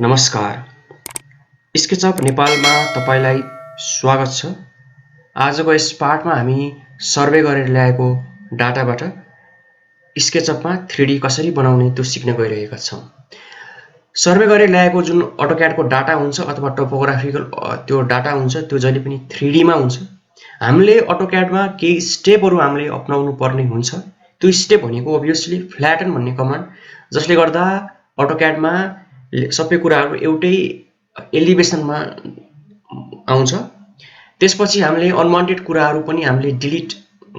नमस्कार। स्केचअप नेपालमा तपाईलाई स्वागत छ। आजको यस पाठमा हामी सर्वे गरेर ल्याएको डाटाबाट स्केचअपमा 3D कसरी बनाउने त्यो सिक्न गइरहेका छौं। सर्वे गरेर ल्याएको जुन अटोक्याडको डाटा हुन्छ अथवा टोपोग्राफिकल त्यो डाटा हुन्छ त्यो जहिले पनि 3D मा हुन्छ। हामीले अटोक्याडमा केही स्टेपहरु हामीले अपनाउनु पर्ने हुन्छ। त्यो स्टेप भनेको obviously फ्ल्याटन भन्ने कमान्ड, जसले गर्दा अटोक्याडमा सबै कुराहरु एउटै एलिभेसनमा आउँछ। त्यसपछि हामीले अनवान्टेड कुराहरु पनि हामीले डिलिट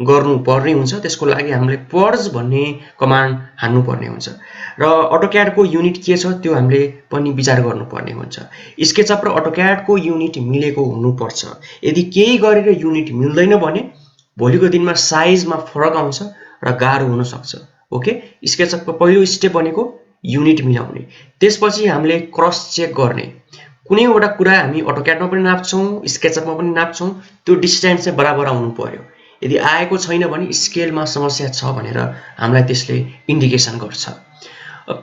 गर्नु पर्ने हुन्छ। त्यसको लागि हामीले पर्ज भन्ने कमान्ड हान्नु पर्ने हुन्छ र अटोक्याडको युनिट के छ त्यो हामीले पनि विचार गर्नुपर्ने हुन्छ। स्केचअप र अटोक्याडको युनिट मिलेको हुनुपर्छ। यदि केही गरेर युनिट मिल्दैन भने भोलिको दिनमा साइजमा फरक आउँछ र गाह्रो हुन सक्छ। ओके, स्केचअपको पहिलो स्टेप भनेको युनिट मिलाउने। त्यसपछि हामीले क्रस चेक गर्ने। कुनै एउटा कुरा हामी अटोक्याडमा पनि नाप्छौं, स्केचअपमा पनि नाप्छौं, त्यो डिस्टेन्स चाहिँ बराबर आउनु पर्यो। यदि आएको छैन भने स्केलमा समस्या छ भनेर हामीलाई त्यसले इन्डिकेसन गर्छ।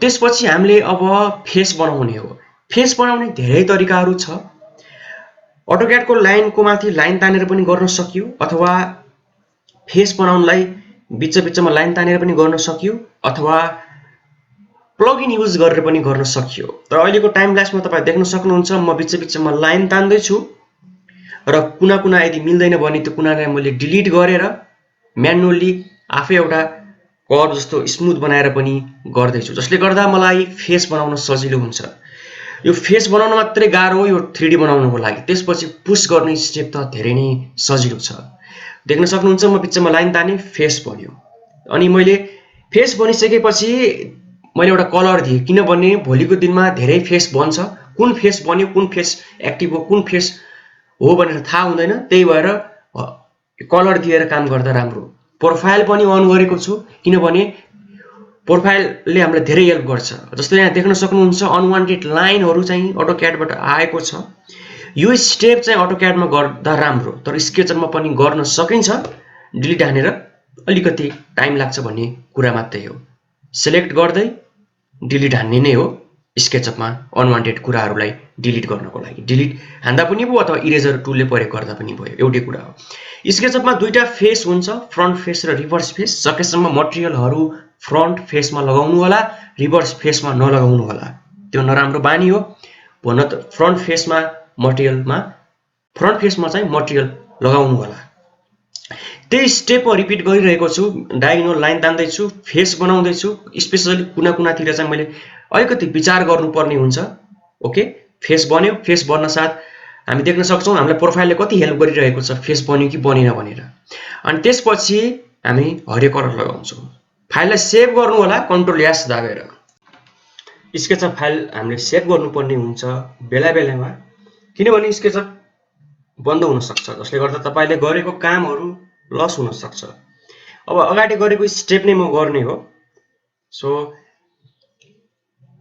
त्यसपछि हामीले अब फेस बनाउने हो। फेस बनाउने धेरै तरिकाहरु छ। अटोक्याडको लाइनको माथि लाइन तानेर पनि गर्न सकियो अथवा फेस बनाउनलाई बीच-बीचमा लाइन तानेर पनि गर्न सकियो अथवा प्लगइन युज गरेर पनि गर्न सकियो। तर अहिलेको टाइम ल्याप्समा तपाई देख्न सक्नुहुन्छ म बीच-बीचमा लाइन तान्दै छु र कुना-कुना यदि मिल्दैन भने त्यो कुनालाई मैले डिलिट गरेर म्यानुअली आफै एउटा कर्भ जस्तो स्मुथ बनाएर पनि गर्दै छु, जसले गर्दा मलाई फेस बनाउन सजिलो हुन्छ। यो फेस बनाउन मात्रै गाह्रो हो यो 3D बनाउनको लागि। त्यसपछि पुश गर्ने स्टेप त धेरै नै सजिलो छ। देख्न सक्नुहुन्छ म बीचमा लाइन ताने फेस बन्यो। अनि मैले फेस बनिसकेपछि मैले एउटा कलर दिए, किनभने भोलिको दिनमा धेरै फेस बन्छ। कुन फेस बन्यो, कुन फेस एक्टिभ हो, कुन फेस हो भनेर थाहा हुँदैन। त्यही भएर कलर दिएर काम गर्दा राम्रो। प्रोफाइल पनि अन गरेको छु किनभने प्रोफाइलले हामीलाई धेरै हेल्प गर्छ। जस्तै यहाँ देख्न सक्नुहुन्छ अनवान्टेड लाइनहरु चाहिँ अटोक्याडबाट आएको छ। यो स्टेप चाहिँ अटोक्याडमा गर्दा राम्रो, तर स्केचअपमा पनि गर्न सकिन्छ। डिलिट हानेर अलिकति टाइम लाग्छ भन्ने कुरा मात्रै हो। सिलेक्ट गर्दै डिलिट हान्ने नै हो स्केचअपमा अनवान्टेड कुराहरुलाई डिलिट गर्नको लागि। डिलिट हान्दा पनि भयो अथवा इरेजर टुलले प्रयोग गर्दा पनि भयो, एउटै कुरा हो। स्केचअपमा दुईटा फेस हुन्छ, फ्रन्ट फेस र रिभर्स फेस। सकेसम्म मटेरियलहरु फ्रन्ट फेसमा लगाउनु होला, रिभर्स फेसमा नलगाउनु होला। त्यो नराम्रो बानी हो। भन्न त फ्रन्ट फेसमा चाहिँ मटेरियल लगाउनु होला। त्यही स्टेप रिपिट गरिरहेको छु। डायगोनल लाइन तान्दै छु, फेस बनाउँदै छु। स्पेशली कुना-कुनातिर चाहिँ मैले अलिकति विचार गर्नुपर्ने हुन्छ। ओके, फेस बन्यो। फेस बन्न साथ हामी देख्न सक्छौं हामीलाई प्रोफाइलले कति हेल्प गरिरहेको छ, फेस बन्यो कि बनेन भनेर। अनि त्यसपछि हामी हरियो कलर लगाउँछौं। फाइललाई सेभ गर्नु होला कन्ट्रोल एस दाबेर। स्केचअप फाइल हामीले सेभ गर्नुपर्ने हुन्छ बेला-बेलामा, किनभने स्केचअप बन्द हुन सक्छ, जसले गर्दा तपाईले गरेको कामहरु लस हुन सक्छ। अब अगाडि गरेको स्टेप नै म गर्ने हो। सो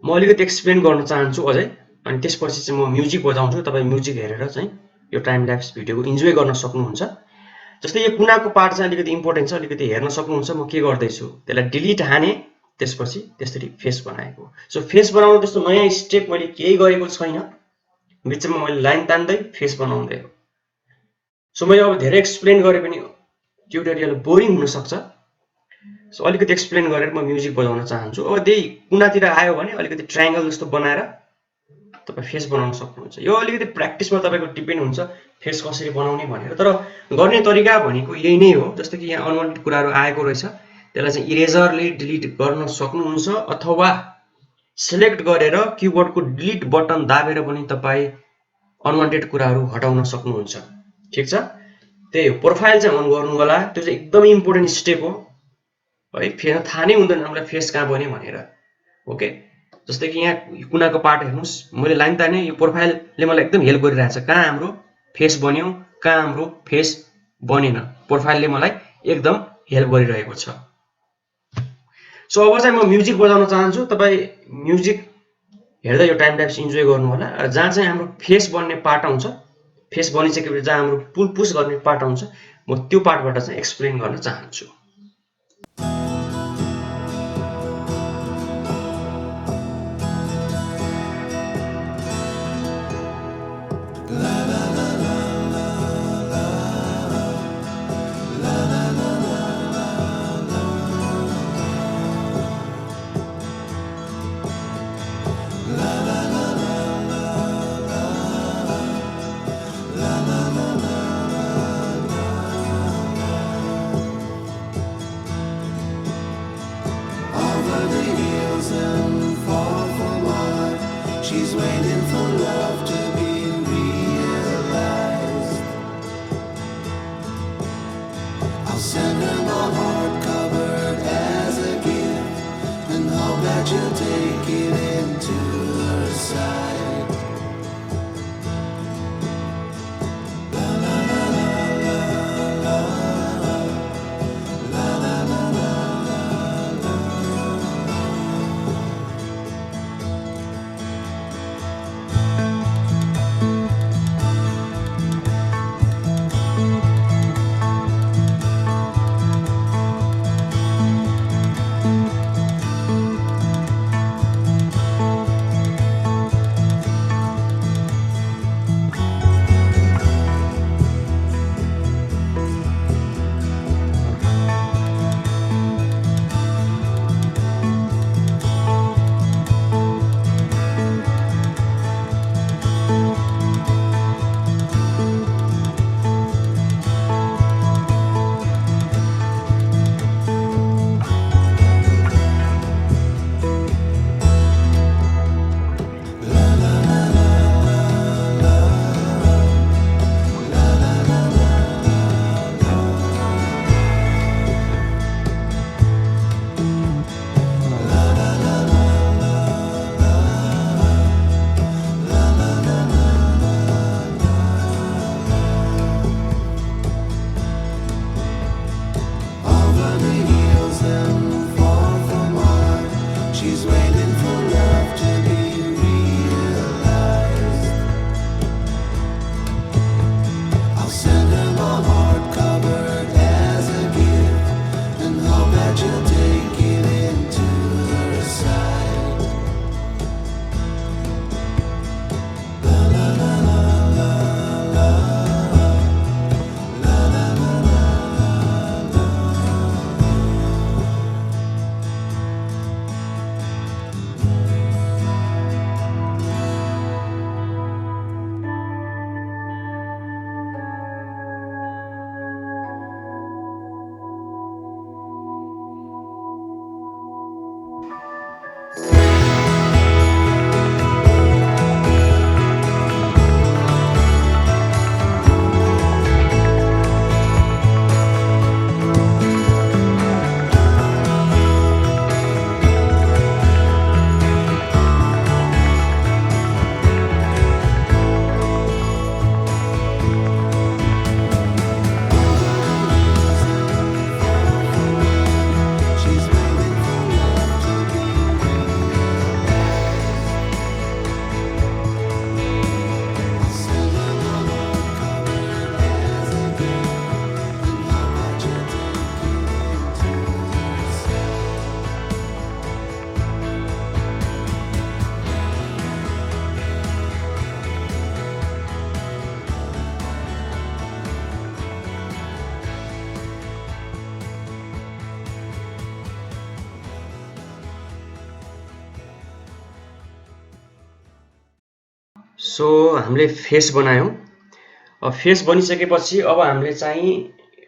म अलिकति एक्सप्लेन गर्न चाहन्छु अझै, अनि त्यसपछि चाहिँ म म्युजिक बजाउँछु। तपाई म्युजिक हेरेर चाहिँ यो टाइम ल्याप्स भिडियोको इन्जोय गर्न सक्नुहुन्छ। जस्तै यो कुनाको पार्ट चाहिँ अलिकति इम्पोर्टेन्ट छ, अलिकति हेर्न सक्नुहुन्छ म के गर्दै छु। त्यसलाई डिलिट हाने, त्यसपछि त्यसरी फेस बनाएको। सो फेस बनाउन त्यस्तो नयाँ स्टेप मैले केही गरेको छैन। बीचमा मैले लाइन तान्दै फेस बनाउँदै हो। सो मैले अब धेरै एक्सप्लेन गरे पनि ट्युटोरियल बोरिङ हुन सक्छ। सो अलिकति एक्सप्लेन गरेर म म्युजिक बजाउन चाहन्छु। अब त्यही कुनातिर आयो भने अलिकति ट्रायंगल जस्तो बनाएर तपाई फेस बनाउन सक्नुहुन्छ। यो अलिकति प्र्याक्टिसमा तपाईको डिपेन्ड हुन्छ फेस कसरी बनाउने भनेर, तर गर्ने तरिका भनेको यही नै हो। जस्तो कि यहाँ अनवान्टेड कुराहरु आएको रहेछ, त्यसलाई चाहिँ इरेजरले डिलिट गर्न सक्नुहुन्छ अथवा सिलेक्ट गरेर किबोर्डको डिलिट बटन दाबेर पनि तपाई अनवान्टेड कुराहरु हटाउन सक्नुहुन्छ। ठीक छ? त्यही हो, प्रोफाइल चाहिँ अन गर्नु होला। त्यो चाहिँ एकदमै इम्पोर्टेन्ट स्टेप हो है। फेरि थाहा नै हुँदैन हामीलाई फेस कहाँ बन्यो भनेर। ओके, जस्तै कि यहाँ कुनाको पार्ट हेर्नुस्, मैले लाइन ताने, यो प्रोफाइलले मलाई एकदम हेल्प गरिरहेछ। कहाँ हाम्रो फेस बन्यो, कहाँ हाम्रो फेस बनेन, प्रोफाइलले मलाई एकदम हेल्प गरिरहेको छ। सो अब चाहिँ म म्युजिक बजाउन चाहन्छु। तपाई म्युजिक हेर्दै यो टाइम ल्याप्स इन्जोय गर्नु होला। जहाँ चाहिँ हाम्रो फेस बन्ने पार्ट आउँछ, फेस बनिसकेपछि जहाँ हाम्रो पुश गर्ने पार्ट आउँछ, म त्यो पार्टबाट चाहिँ एक्सप्लेन गर्न चाहन्छु। She's waiting for love to be realized. I'll send her my heart covered as a gift, and hope that you'll take it into her side. La la la la la la la la la la la. Over the hills and far from mine, she's waiting for love to be realized. I'll send her my heart covered as a gift, and hope that you'll take it into her side. La la la la la la la la la la. She's waiting for love to be realized. Send her my heart covered as a gift, and hope that you'll take it into her side. So हामीले face बनायौँ। अब face बनिसकेपछि अब हामीले चाहिँ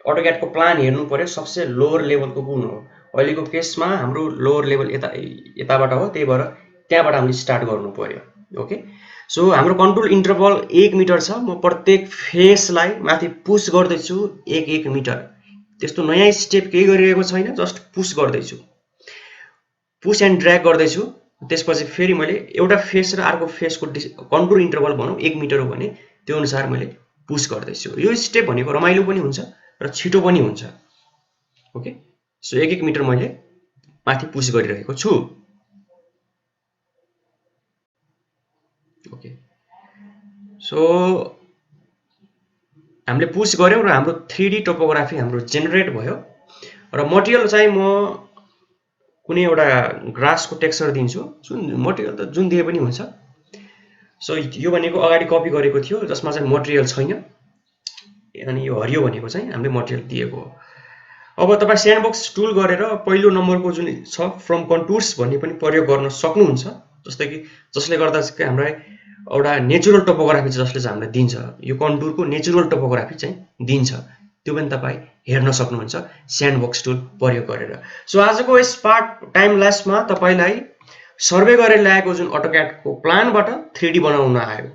अटोक्याडको plan हेर्नु पर्यो सबसे लोवर लेभलको कुन हो। अहिलेको केसमा हाम्रो लोवर लेभल यताबाट हो, त्यही भएर त्यहाँबाट हामीले स्टार्ट गर्नु पर्यो। ओके, सो हाम्रो कन्ट्रोल इन्टरभल 1 मिटर छ। म प्रत्येक फेसलाई माथि पुस गर्दैछु 1 मिटर। त्यस्तो नयाँ स्टेप केही गरिरहेको छैन, जस्ट पुस गर्दैछु, पुस एन्ड ड्र्याग गर्दैछु। त्यसपछि फेरि मैले एउटा फेस र अर्को फेसको कन्ट्रोल इन्टरभल भनौँ 1 मिटर हो भने त्यो अनुसार मैले पुस गर्दैछु। यो स्टेप भनेको रमाइलो पनि हुन्छ र छिटो पनि हुन्छ। ओके, सो 1 मिटर मैले माथि पुस गरिरहेको छु। ओके, सो हामीले पुस गर्यौँ र हाम्रो 3D टोपोग्राफी हाम्रो जेनेरेट भयो। र मटेरियल चाहिँ म कुनै एउटा ग्रासको टेक्सचर दिन्छु। मटेरियल त जुन दिए पनि हुन्छ। सो यो भनेको अगाडि कपी गरेको थियो जसमा चाहिँ मटेरियल छैन, अनि यो हरियो भनेको चाहिँ हामीले मटेरियल दिएको हो। अब तपाईँ स्यान्डबक्स टुल गरेर पहिलो नम्बरको जुन छ फ्रम कन्टुर्स भन्ने पनि प्रयोग गर्न सक्नुहुन्छ। जस्तै कि जसले गर्दा चाहिँ हामीलाई एउटा नेचुरल टोपोग्राफी जसले चाहिँ हामीलाई दिन्छ, यो कन्टुरको नेचुरल टोपोग्राफी चाहिँ दिन्छ, त्यो पनि तपाईँ हेर्न सक्नुहुन्छ स्यान्डबक्स टुल प्रयोग गरेर। सो आजको यस पार्ट टाइम ल्याप्समा तपाईलाई सर्वे गरेर ल्याएको जुन अटोक्याडको प्लानबाट 3D बनाउन आयो।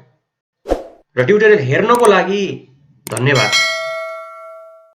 र ट्युटोरियल हेर्नको लागि धन्यवाद।